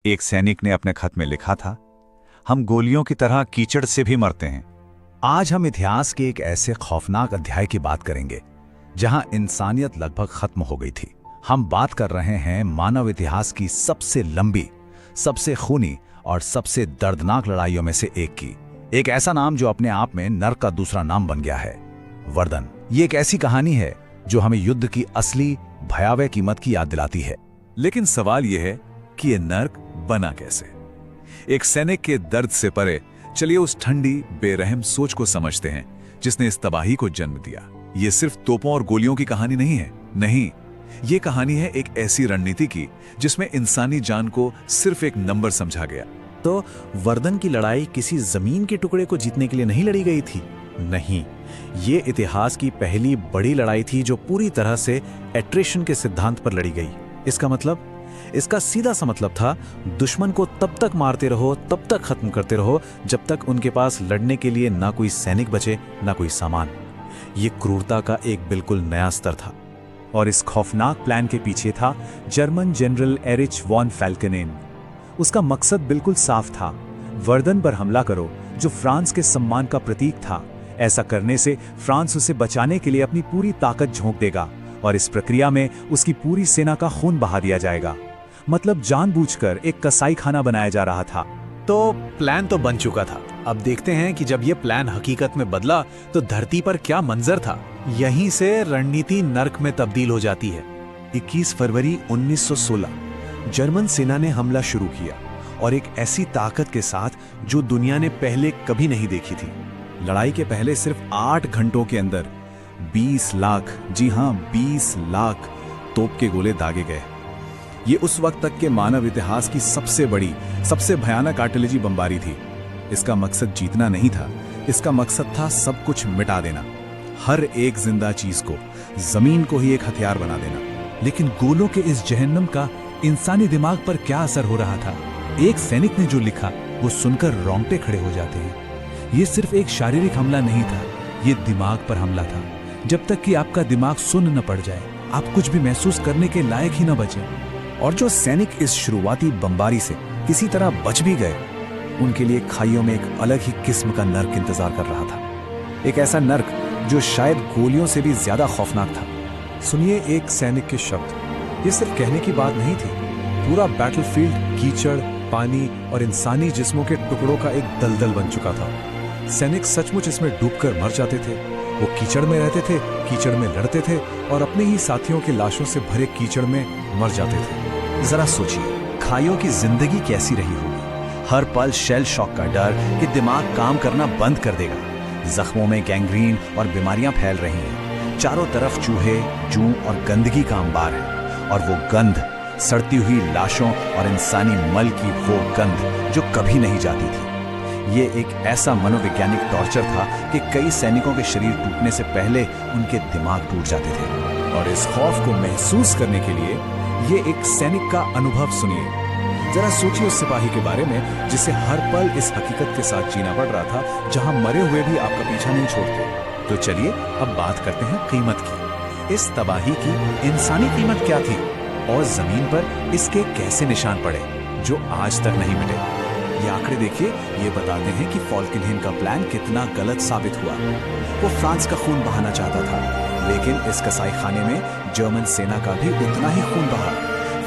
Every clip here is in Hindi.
एक सैनिक ने अपने खत में लिखा था, हम गोलियों की तरह कीचड़ से भी मरते हैं। आज हम इतिहास के एक ऐसे खौफनाक अध्याय की बात करेंगे जहां इंसानियत लगभग खत्म हो गई थी। हम बात कर रहे हैं मानव इतिहास की सबसे लंबी, सबसे खूनी और सबसे दर्दनाक लड़ाइयों में से एक की। एक ऐसा नाम जो अपने आप में नर्क का दूसरा नाम बन गया है, वर्दन। ये एक ऐसी कहानी है जो हमें युद्ध की असली भयावह कीमत की याद दिलाती है। लेकिन सवाल यह है कि यह नर्क बना कैसे? एक सैनिक के दर्द से परे चलिए उस ठंडी बेरहम सोच को समझते हैं जिसने इस तबाही को जन्म दिया। ये सिर्फ तोपों और गोलियों की कहानी नहीं है, नहीं, ये कहानी है एक ऐसी रणनीति की जिसमें इंसानी जान को सिर्फ एक नंबर समझा गया। तो वर्दन की लड़ाई किसी जमीन के टुकड़े को जीतने के लिए नहीं लड़ी गई थी। नहीं, ये इतिहास की पहली बड़ी लड़ाई थी जो पूरी तरह से एट्रिशन के सिद्धांत पर लड़ी गई। इसका सीधा सा मतलब था, दुश्मन को तब तक मारते रहो, तब तक खत्म करते रहो जब तक उनके पास लड़ने के लिए ना कोई सैनिक बचे, ना कोई सामान। ये क्रूरता का एक बिल्कुल नया स्तर था। और इस खौफनाक प्लान के पीछे था जर्मन जनरल एरिच वॉन फैल्केनेन। उसका मकसद बिल्कुल साफ था, वर्दन पर हमला करो जो फ्रांस के सम्मान का प्रतीक था। ऐसा करने से फ्रांस उसे बचाने के लिए अपनी पूरी ताकत झोंक देगा और इस प्रक्रिया में उसकी पूरी सेना का खून बहा दिया जाएगा। मतलब जानबूझकर एक कसाई खाना बनाया जा रहा था। तो प्लान तो बन चुका था। अब देखते हैं कि जब ये प्लान हकीकत में बदला तो धरती पर क्या मंजर था। यहीं से रणनीति नर्क में तब्दील हो जाती है। 21 फरवरी 1916 जर्मन सेना ने हमला शुरू किया और एक ऐसी ताकत के साथ जो दुनिया ने पहले कभी नहीं देखी थी। लड़ाई के पहले सिर्फ 8 घंटों के अंदर 20 लाख, जी हां 20 लाख तोप के गोले दागे गए। ये उस वक्त तक के मानव इतिहास की सबसे बड़ी, सबसे भयानक आर्टिलरी बमबारी थी। इसका मकसद जीतना नहीं था, इसका मकसद था सब कुछ मिटा देना, हर एक जिंदा चीज को, जमीन को ही एक हथियार बना देना। लेकिन गोलों के इस जहन्नम का इंसानी दिमाग पर क्या असर हो रहा था? एक सैनिक ने जो लिखा वो सुनकर रोंगटे खड़े हो जाते हैं। ये सिर्फ एक शारीरिक हमला नहीं था, ये दिमाग पर हमला था। जब तक कि आपका दिमाग सुन्न न पड़ जाए, आप कुछ भी महसूस करने के लायक ही न बचे। और जो सैनिक इस शुरुआती बमबारी से किसी तरह बच भी गए, उनके लिए खाइयों में एक अलग ही किस्म का नर्क इंतजार कर रहा था। एक ऐसा नर्क जो शायद गोलियों से भी ज्यादा खौफनाक था। सुनिए एक सैनिक के शब्द, ये सिर्फ कहने की बात नहीं थी। पूरा बैटलफील्ड कीचड़, पानी और इंसानी जिस्मों के टुकड़ों का एक दलदल बन चुका था। सैनिक सचमुच इसमें डूबकर मर जाते थे। वो कीचड़ में रहते थे, कीचड़ में लड़ते थे और अपने ही साथियों की लाशों से भरे कीचड़ में मर जाते थे। जरा सोचिए, खाइयों की जिंदगी कैसी रही होगी। हर पल शेल शॉक का डर कि दिमाग काम करना बंद कर देगा। जख्मों में गैंग्रीन और बीमारियां फैल रही हैं। चारों तरफ चूहे, जूं और गंदगी का अंबार है। और वो गंध, सड़ती हुई लाशों और इंसानी मल की वो गंध जो कभी नहीं जाती थी। ये एक ऐसा मनोवैज्ञानिक टॉर्चर था कि कई सैनिकों के शरीर टूटने से पहले उनके दिमाग टूट जाते थे। और इस खौफ को महसूस करने के लिए ये एक सैनिक का अनुभव सुनिए। जरा सोचिए उस सिपाही के बारे में जिसे हर पल इस हकीकत के साथ जीना पड़ रहा था, जहां मरे हुए भी आपका पीछा नहीं छोड़ते। तो चलिए अब बात करते हैं कीमत की। इस तबाही की इंसानी कीमत क्या थी और जमीन पर इसके कैसे निशान पड़े जो आज तक नहीं मिटे। ये आंकड़े देखिए, ये बताते हैं कि फॉल्केनहेम का प्लान कितना गलत साबित हुआ। वो फ्रांस का खून बहाना चाहता था, लेकिन इस कसाई खाने में जर्मन सेना का भी उतना ही खून बहा।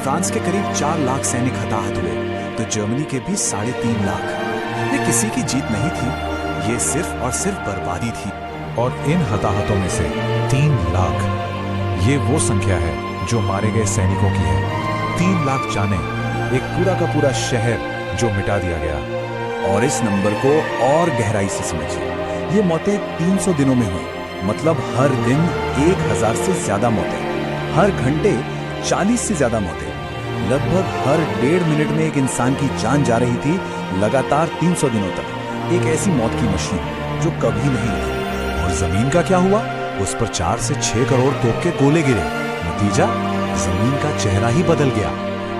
फ्रांस के करीब 4 लाख सैनिक हताहत हुए, तो जर्मनी के भी 3.5 लाख। ये किसी की जीत नहीं थी, ये सिर्फ और सिर्फ बर्बादी थी। और इन हताहतों में से 3 लाख, ये वो संख्या है जो मारे गए सैनिकों की है। 3 लाख जाने, एक पूरा का पूरा शहर जो मिटा दिया गया। और इस नंबर को और गहराई से समझिए, ये मौतें 300 दिनों में हुई। मतलब हर दिन 1000 से ज्यादा मौतें, हर घंटे 40 से ज्यादा मौतें। लगभग हर 1.5 मिनट में एक इंसान की जान जा रही थी, लगातार 300 दिनों तक। एक ऐसी मौत की मशीन जो कभी नहीं थी। और जमीन का क्या हुआ? उस पर 4 से 6 करोड़ तोप के गोले गिरे। नतीजा, जमीन का चेहरा ही बदल गया।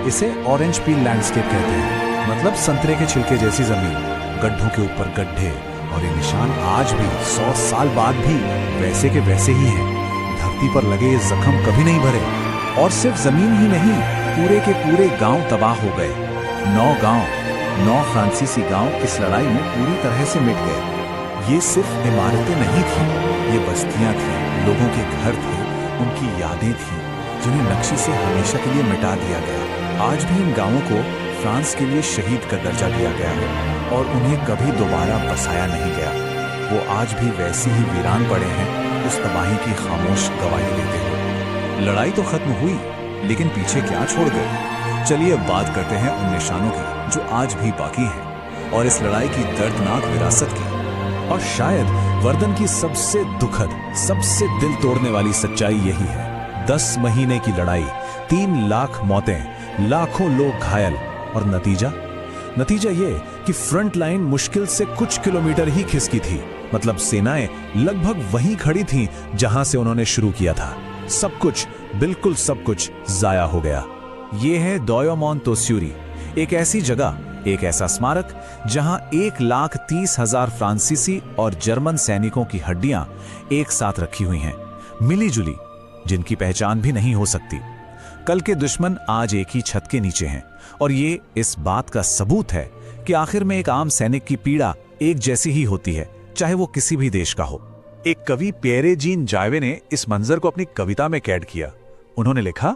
इसे ऑरेंज पील लैंडस्केप कहते हैं। मतलब संतरे के छिलके जैसी जमीन, गड्ढों के ऊपर गड्ढे। और ये निशान आज भी 100 साल बाद भी वैसे के वैसे ही हैं। धरती पर लगे ये जख्म कभी नहीं भरे। और सिर्फ जमीन ही नहीं, पूरे के पूरे गांव तबाह हो गए। 9 गांव, 9 फ्रांसीसी गांव इस लड़ाई में पूरी तरह से मिट गए। ये सिर्फ इमारतें नहीं थीं, ये बस्तियां थीं, लोगों के घर थे, उनकी यादें थीं, जिन्हें नक्शे से हमेशा के लिए मिटा दिया गया। आज भी इन गांवों को फ्रांस के लिए शहीद का दर्जा दिया गया है और उन्हें कभी दोबारा बसाया नहीं गया। वो आज भी वैसे ही वीरान पड़े हैं, उस तबाही की खामोश गवाही देते हुए। लड़ाई तो खत्म हुई, लेकिन पीछे क्या छोड़ गए? चलिए अब बात करते हैं उन निशानों की जो आज भी बाकी हैं, और इस लड़ाई की दर्दनाक विरासत की। और शायद वर्दन की सबसे दुखद, सबसे दिल तोड़ने वाली सच्चाई यही है। 10 महीने की लड़ाई, 3 लाख मौतें, लाखों लोग घायल, और नतीजा ये कि फ्रंट लाइन मुश्किल से कुछ किलोमीटर ही खिसकी थी। मतलब सेनाएं लगभग वहीं खड़ी थीं जहां से उन्होंने शुरू किया था। सब कुछ, बिल्कुल सब कुछ जाया हो गया। ये है डोयोमोंट-ओस्यूरी, एक ऐसी जगह, एक ऐसा स्मारक जहां 1,30,000 फ्रांसीसी और जर्मन सैनिकों की हड्डियां एक साथ रखी हुई हैं, मिली जुली, जिनकी पहचान भी नहीं हो सकती। कल के दुश्मन आज एक ही छत के नीचे हैं, और ये इस बात का सबूत है कि आखिर में एक आम सैनिक की पीड़ा एक जैसी ही होती है, चाहे वो किसी भी देश का हो। एक कवि पियरे जीन जायवे ने इस मंजर को अपनी कविता में कैद किया। उन्होंने लिखा,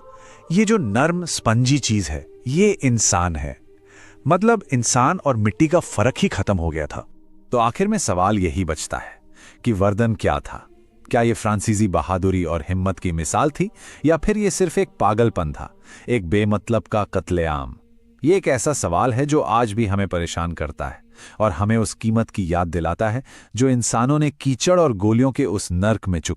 ये जो नर्म स्पंजी चीज है, ये इंसान है। मतलब इंसान और मिट्टी का फर्क ही खत्म हो गया था। तो आखिर में सवाल यही बचता है कि वर्दन क्या था? क्या ये फ्रांसीसी बहादुरी और हिम्मत की मिसाल थी, या फिर ये सिर्फ एक पागलपन था, एक बेमतलब का कत्लेआम? ये एक ऐसा सवाल है जो आज भी हमें परेशान करता है और हमें उस कीमत की याद दिलाता है जो इंसानों ने कीचड़ और गोलियों के उस नर्क में चुकाई।